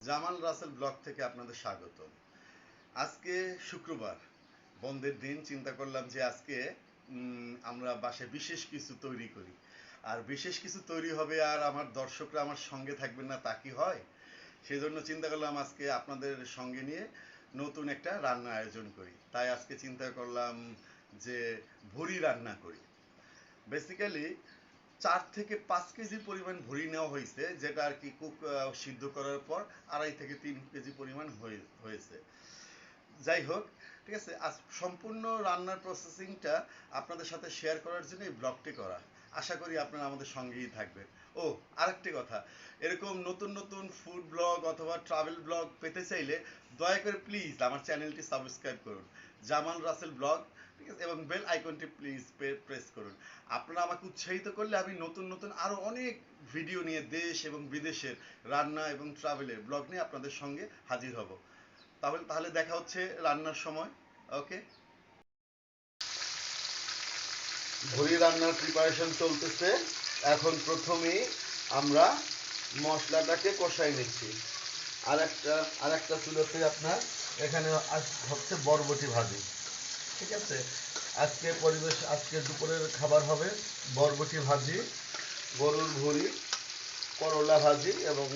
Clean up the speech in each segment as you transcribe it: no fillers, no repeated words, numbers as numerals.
Jamal Rasel blog থেকে আপনাদের স্বাগত। আজকে শুক্রবার, বন্ধের দিন। চিন্তা করলাম যে আজকে আমরা বাসায় বিশেষ কিছু তৈরি করি। আর বিশেষ কিছু তৈরি হবে আর আমার দর্শকরা আমার সঙ্গে থাকবেন না, তা কি হয়? সেই জন্য চিন্তা করলাম আজকে আপনাদের সঙ্গে নিয়ে নতুন একটা রান্না আয়োজন করি। তাই আজকে চিন্তা করলাম যে ভুড়ি রান্না করি। বেসিক্যালি 4 থেকে 5 কেজি পরিমাণ ভুঁড়ি নেওয়া হয়েছে, যেটা আর কি সিদ্ধ করার পর 2.5 থেকে 3 কেজি পরিমাণ হয়েছে। যাই হোক, ঠিক আছে। আজ সম্পূর্ণ রান্নার প্রসেসিংটা আপনাদের সাথে শেয়ার করার জন্য এই ব্লগটি করা। আশা করি আপনারা আমাদের সঙ্গেই থাকবেন। ও, আরেকটি কথা, এরকম নতুন নতুন ফুড ব্লগ অথবা ট্রাভেল ব্লগ পেতে চাইলে দয়া করে প্লিজ আমার চ্যানেলটি সাবস্ক্রাইব করুন, জামাল রাসেল ব্লগ, ঠিক আছে, এবং বেল আইকনটি প্লিজ প্রেস করুন। আপনারা আমাকে উৎসাহিত করলে আমি নতুন নতুন আরও অনেক ভিডিও নিয়ে দেশ এবং বিদেশের রান্না এবং ট্রাভেলের ব্লগ নিয়ে আপনাদের সঙ্গে হাজির হব। তাহলে তাহলে দেখা হচ্ছে রান্নার সময়। ওকে। ভুড়ি রান্নার প্রিপারেশন চলতেছে। এখন প্রথমেই আমরা মশলাটাকে কষাই নিচ্ছি। আর একটা চুলোতে আপনার এখানে হচ্ছে বরবটি ভাজি। ঠিক আছে, আজকে দুপুরের খাবার হবে বরবটি ভাজি, গরুর ভুড়ি, করলা ভাজি এবং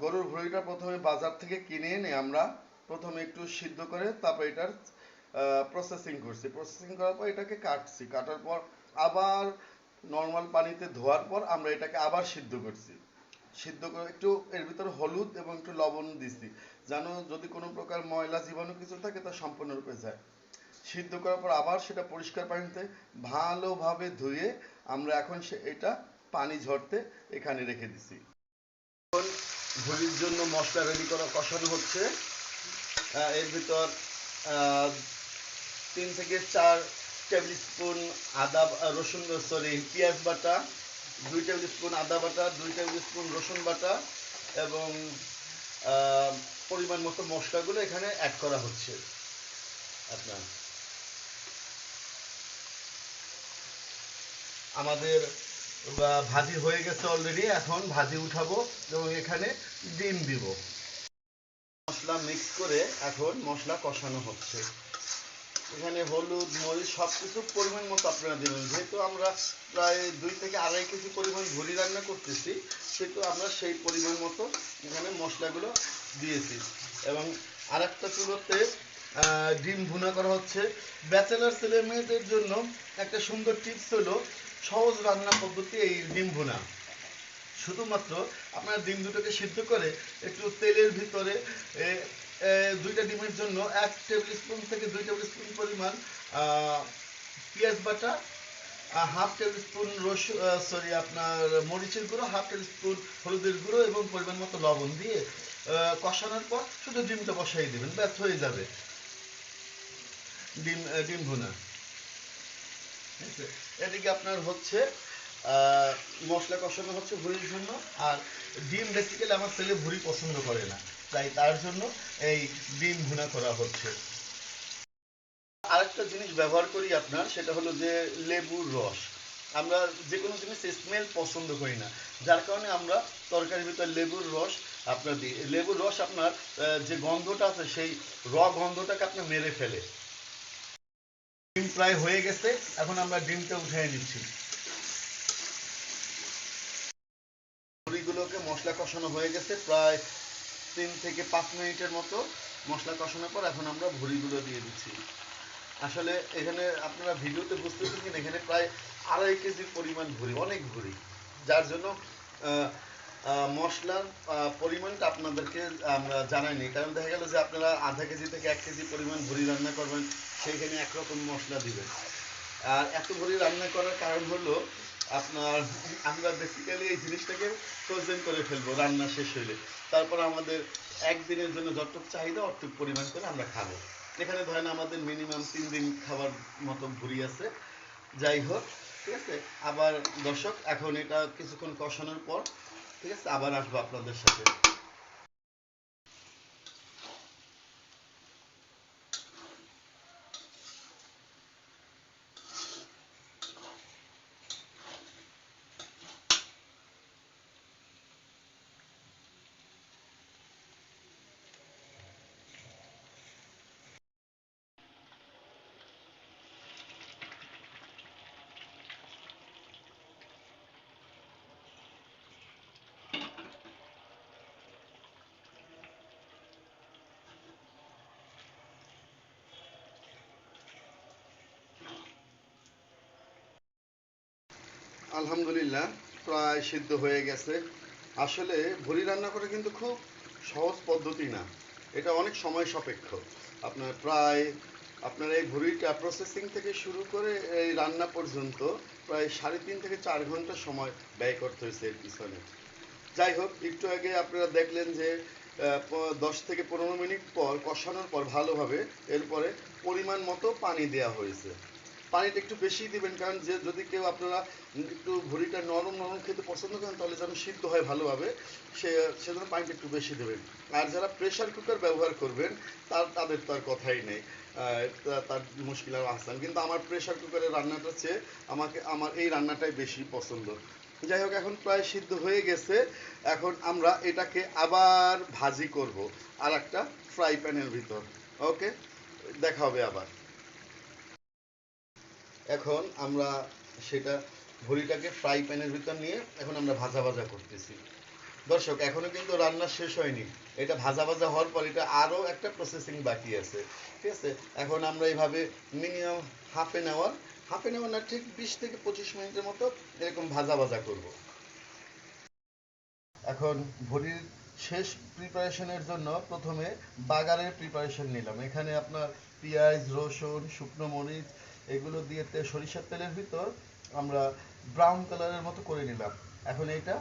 গরুর ভুঁড়িটা প্রথমে বাজার থেকে কিনে এনে আমরা প্রথমে একটু সিদ্ধ করে তারপর এটার প্রসেসিং করার পর এটাকে কাটার পর আবার নর্মাল পানিতে ধোয়ার পর আমরা এটাকে আবার সিদ্ধ করছি। সিদ্ধ করে একটু এর ভিতরে হলুদ এবং একটু লবণ দিছি, যেন যদি কোনো প্রকার ময়লা জীবাণু কিছু থাকে তা সম্পূর্ণরূপে যায়। সিদ্ধ করার পর আবার সেটা পরিষ্কার পানিতে ভালোভাবে ধুয়ে আমরা এখন এটা পানি ঝরতে এখানে রেখে দিছি। ভুড়ির জন্য মশলা রেডি করা কষানো হচ্ছে। এর ভিতর 3 থেকে 4 টেবিল স্পুন পেঁয়াজ বাটা, 2 টেবিল স্পুন আদা বাটা, 2 টেবিল স্পুন রসুন বাটা এবং পরিমাণ মতো মশলাগুলো এখানে অ্যাড করা হচ্ছে। আপনার আমাদের ভাজি হয়ে গেছে অলরেডি। এখন ভাজি উঠাবো এবং এখানে ডিম দিব। মশলা মিক্স করে এখন মশলা কষানো হচ্ছে। এখানে হলুদ মরিচ সব কিছু পরিমাণ মতো আপনারা দেবেন। যেহেতু আমরা প্রায় 2 থেকে 2.5 কেজি পরিমাণ ভুড়ি রান্না করতেছি, সেহেতু আমরা সেই পরিমাণ মতো এখানে মশলাগুলো দিয়েছি। এবং আরেকটা চুলোতে ডিম ভুনা করা হচ্ছে। ব্যাচেলার ছেলে মেয়েদের জন্য একটা সুন্দর টিপস হলো সহজ রান্না পদ্ধতি এই ডিম ভুনা। শুধুমাত্র আপনার ডিম দুটোকে সিদ্ধ করে একটু তেলের ভিতরে 2টা ডিমের জন্য 1 টেবিল স্পুন থেকে 2 টেবিল স্পুন পরিমাণ পেঁয়াজ বাটা, হাফ টেবিল স্পুন আপনার মরিচের গুঁড়ো, হাফ টেবিল স্পুন হলুদের গুঁড়ো এবং পরিমাণ মতো লবণ দিয়ে কষানোর পর শুধু ডিমটা বসাই দেবেন, ব্যাস হয়ে যাবে ডিম ডিম ভুনা। ঠিক আছে, এদিকে আপনার হচ্ছে মশলা কষানো হচ্ছে ভুড়ির জন্য। আর ডিম বেসিক্যালি আমার ছেলে ভুড়ি পছন্দ করে না, তাই তার জন্য এই ডিম ভুনা করা হচ্ছে। আরেকটা জিনিস ব্যবহার করি আপনার, সেটা হলো যে লেবুর রস। আমরা যে কোনো জিনিস স্মেল পছন্দ করি না, যার কারণে আমরা তরকারির ভিতরে লেবুর রস আপনার দিই। লেবুর রস আপনার যে গন্ধটা আছে সেই গন্ধটাকে আপনার মেরে ফেলে। ডিম প্রায় হয়ে গেছে, এখন আমরা ডিমটা উঠিয়ে নিচ্ছি। ভুড়িগুলোকে মশলা কষানো হয়ে গেছে প্রায় 3 থেকে 5 মিনিটের মতো। মশলা কষানোর পর এখন আমরা ভুড়িগুলো দিয়ে দিচ্ছি। আসলে এখানে আপনারা ভিডিওতে বুঝতেছেন কিনা, এখানে প্রায় 2.5 কেজির পরিমাণ ভুড়ি, অনেক ভুড়ি, যার জন্য মশলার পরিমাণটা আপনাদেরকে আমরা জানাইনি। কারণ দেখা গেল যে আপনারা আধা কেজি থেকে 1 কেজি পরিমাণ ভুড়ি রান্না করবেন, সেইখানে একরকম মশলা দিবেন। আর এত ভুড়ি রান্না করার কারণ হলো আপনার আমরা বেসিক্যালি এই জিনিসটাকে ফ্রোজেন করে ফেলবো রান্না শেষ হইলে। তারপর আমাদের একদিনের জন্য যতটুকু চাহিদা অতটুকু পরিমাণ করে আমরা খাবো। এখানে ধরেন আমাদের মিনিমাম 3 দিন খাবার মতো ভুড়ি আছে। যাই হোক, ঠিক আছে। আবার দর্শক, এখন এটা কিছুক্ষণ কষানোর পর, ঠিক আছে, আবার আসবো আপনাদের সাথে। আলহামদুলিল্লাহ প্রায় সিদ্ধ হয়ে গেছে। আসলে ভুড়ি রান্না করা কিন্তু খুব সহজ পদ্ধতি না, এটা অনেক সময় সাপেক্ষ। আপনার প্রায় আপনার এই ভুড়িটা প্রসেসিং থেকে শুরু করে এই রান্না পর্যন্ত প্রায় 3.5 থেকে 4 ঘন্টা সময় ব্যয় করতে হয়েছে এর পিছনে। যাই হোক, একটু আগে আপনারা দেখলেন যে 10 থেকে 15 মিনিট পর কষানোর পর ভালোভাবে এরপরে পরিমাণ মতো পানি দেওয়া হয়েছে। পানিটা একটু বেশি দিবেন, কারণ যে যদি কেউ আপনারা একটু ভুড়িটা নরম নরম খেতে পছন্দ করেন তাহলে যেন সিদ্ধ হয় ভালোভাবে, সেজন্য পানিটা একটু বেশি দেবেন। আর যারা প্রেশার কুকার ব্যবহার করবেন তাদের তো আর কথাই নেই, তার মুশকিল আর আসান। কিন্তু আমার প্রেশার কুকারের রান্নাটা চেয়ে আমার এই রান্নাটাই বেশি পছন্দ। যাই হোক, এখন প্রায় সিদ্ধ হয়ে গেছে। এখন আমরা এটাকে আবার ভাজি করব আর একটা ফ্রাই প্যানের ভিতর। ওকে, দেখা হবে আবার। এখন আমরা সেটা ভুড়িটাকে ফ্রাই প্যানের ভিতর নিয়ে এখন আমরা ভাজা ভাজা করতেছি। দর্শক, এখনো কিন্তু রান্না শেষ হয়নি। এটা ভাজা ভাজা হওয়ার পর এটা আরও একটা প্রসেসিং বাকি আছে, ঠিক আছে? এখন আমরা এইভাবে মিনিমাম হাফ এন আওয়ার না, ঠিক 20 থেকে 25 মিনিটের মতো এরকম ভাজা ভাজা করব। এখন ভুড়ির শেষ প্রিপারেশনের জন্য প্রথমে বাগারের প্রিপারেশন নিলাম। এখানে আপনার পেঁয়াজ, রসুন, শুকনো মরিচ এগুলো দিয়ে সরিষার তেলের ভিতর আমরা ব্রাউন কালারের মতো করে নিলাম। এখন এইটা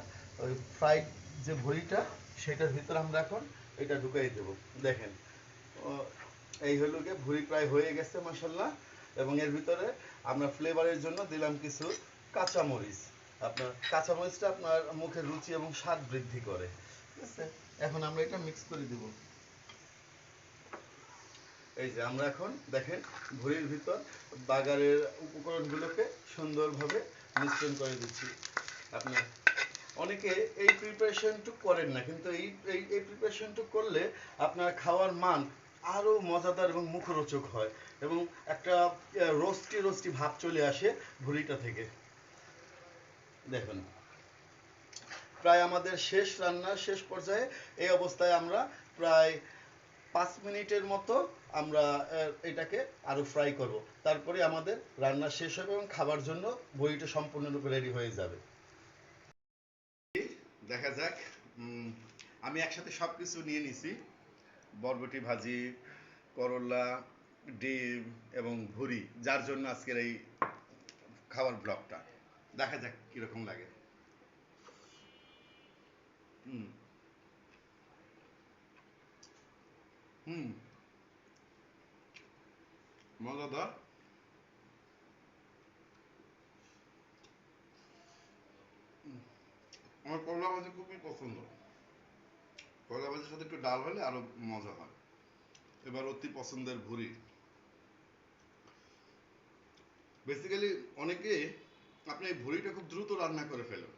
ওই ফ্রাইড যে ভুড়িটা সেটার ভিতর আমরা এখন এটা ঢুকাই দেব। দেখেন, এই হলো গিয়ে ভুড়ি প্রায় হয়ে গেছে মাসাল্লাহ। এবং এর ভিতরে আমরা ফ্লেভারের জন্য দিলাম কিছু কাঁচামরিচ। আপনার কাঁচামরিচটা আপনার মুখের রুচি এবং স্বাদ বৃদ্ধি করে, ঠিক আছে? এখন আমরা এটা মিক্স করে দিব। এই যে আমরা এখন দেখেন ভুড়ির ভিতর বাগারের উপকরণগুলোকে সুন্দরভাবে মিশ্রণ করে দিচ্ছি। আপনার অনেকে এই প্রিপারেশনটুক করেন না, কিন্তু এই এই প্রিপারেশনটুক করলে আপনার খাওয়ার মান আরও মজাদার এবং মুখরোচক হয়, এবং একটা রোস্টি রোস্টি ভাব চলে আসে ভুড়িটা থেকে। দেখুন, প্রায় আমাদের শেষ রান্নার শেষ পর্যায়ে। এই অবস্থায় আমরা প্রায় 5 মিনিটের মতো আমরা এটাকে আরো ফ্রাই করব। তারপরে আমাদের রান্না শেষ হবে এবং খাবার জন্য ভুড়িটা সম্পূর্ণরূপে রেডি হয়ে যাবে। দেখা যাক। আমি একসাথে সবকিছু নিয়ে নিছি: বরবটি ভাজি, করলা, ডিম এবং ভুড়ি, যার জন্য আজকের এই খাবার ব্লগটা। দেখা যাক কিরকম লাগে। হুম হুম মজাদার। আমার করলা ভাজি খুবই পছন্দ। করলা ভাজির সাথে একটু ডাল হলে আরো মজা হয়। এবার অতি পছন্দের ভুড়ি। বেসিক্যালি অনেকে আপনি এই ভুড়িটা খুব দ্রুত রান্না করে ফেলেন।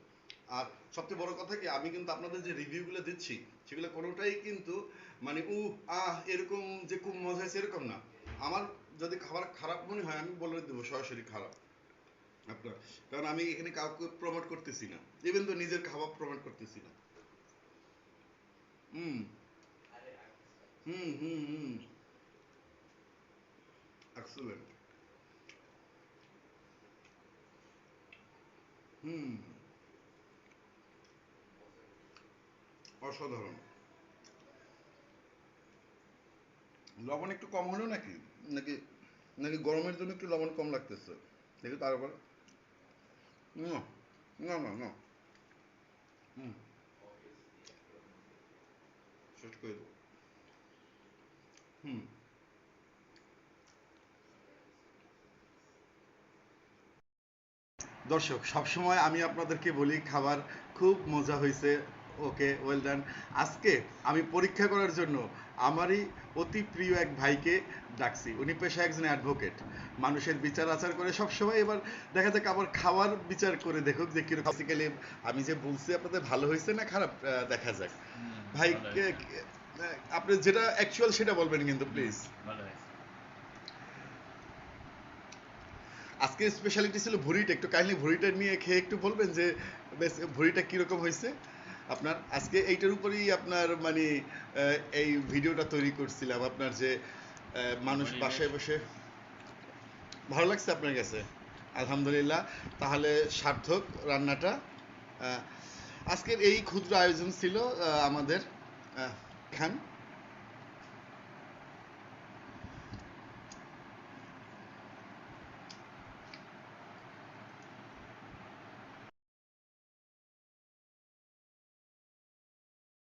আর সবচেয়ে বড় কথা কি, আমি কিন্তু আপনাদের যে রিভিউগুলো দিচ্ছি সেগুলো কোনোটাই কিন্তু মানে এরকম যে খুব মজা হয়েছে এরকম না। আমার যদি খাবার খারাপ মনে হয় আমি বলে দেবো সরাসরি খারাপ আপনার, কারণ আমি এখানে কাউকে প্রমোট করতেছি না, ইভেন তো নিজের খাবার প্রমোট করতেছি না। হুম হুম হুম হুম এক্সেলেন্ট। হুম, অসাধারণ। লবণ একটু কম হলো নাকি, নাকি নাকি গরমের জন্য একটু লবণ কম লাগতেছে? দেখি তারপর। না না না না। হুম, শেষ করে দেবো। হুম। দর্শক, সবসময় আমি আপনাদেরকে বলি খাবার খুব মজা হয়েছে। ওকে, ওয়েল ডান। আজকে আমি পরীক্ষা করার জন্য আমারই অতি প্রিয় এক ভাইকে ডাকছি। উনি পেশায় একজন অ্যাডভোকেট, মানুষের বিচার আচার করে সবসময়। এবার দেখা যাক আবার খাওয়ার বিচার করে দেখুক যে কিরকম। বেসিক্যালি আমি যে বলছি আপনাদের ভালো হয়েছে না খারাপ, দেখা যাক। ভাই, আপনি যেটা অ্যাকচুয়াল সেটা বলবেন কিন্তু প্লিজ। আজকে স্পেশালিটি ছিল ভুড়িটা। একটু কাইন্ডলি ভুড়িটা নিয়ে খেয়ে একটু বলবেন যে বেশ ভুড়িটা কিরকম হয়েছে আপনার। আজকে এইটার উপরেই আপনার মানে এই ভিডিওটা তৈরি করছিলাম আপনার, যে মানুষ বাসায় বসে। ভালো লাগছে আপনার কাছে? আলহামদুলিল্লাহ, তাহলে সার্থক রান্নাটা। আজকের এই ক্ষুদ্র আয়োজন ছিল আমাদের। খান।